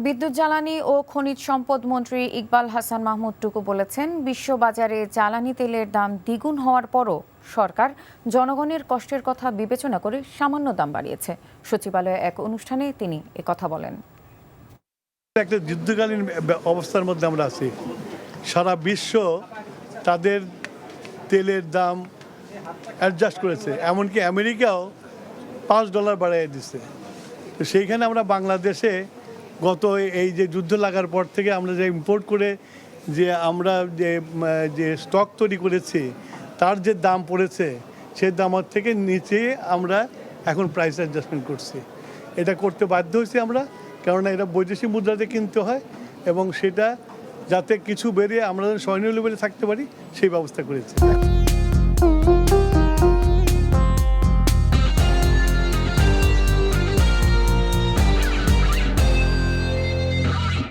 বিদ্যুৎ জ্বালানি ও খনিজ সম্পদ মন্ত্রী ইকবাল হাসান মাহমুদ টুকু বলেছেন, বিশ্ববাজারে জ্বালানি তেলের দাম দ্বিগুণ হওয়ার পরও সরকার জনগণের কষ্টের কথা বিবেচনা করে সামান্য দাম বাড়িয়েছে। সচিবালয়ে এক অনুষ্ঠানে তিনি একথা বলেন। একটা যুদ্ধকালীন অবস্থার মধ্যে আমরা আছি। সারা বিশ্ব তাদের তেলের দাম অ্যাডজাস্ট করেছে, এমনকি আমেরিকাও $5 বাড়িয়ে দিচ্ছে। তো সেইখানে আমরা বাংলাদেশে গত এই যে যুদ্ধ লাগার পর থেকে আমরা যে ইম্পোর্ট করে যে আমরা যে স্টক তৈরি করেছি, তার যে দাম পড়েছে সেই দামের থেকে নিচে আমরা এখন প্রাইস অ্যাডজাস্টমেন্ট করছি। এটা করতে বাধ্য হয়েছি আমরা, কেননা এটা বৈদেশিক মুদ্রাতে কিনতে হয় এবং সেটা যাতে কিছু বেরিয়ে আমরা স্বর্ণীয় লেভেলে থাকতে পারি সেই ব্যবস্থা করেছি।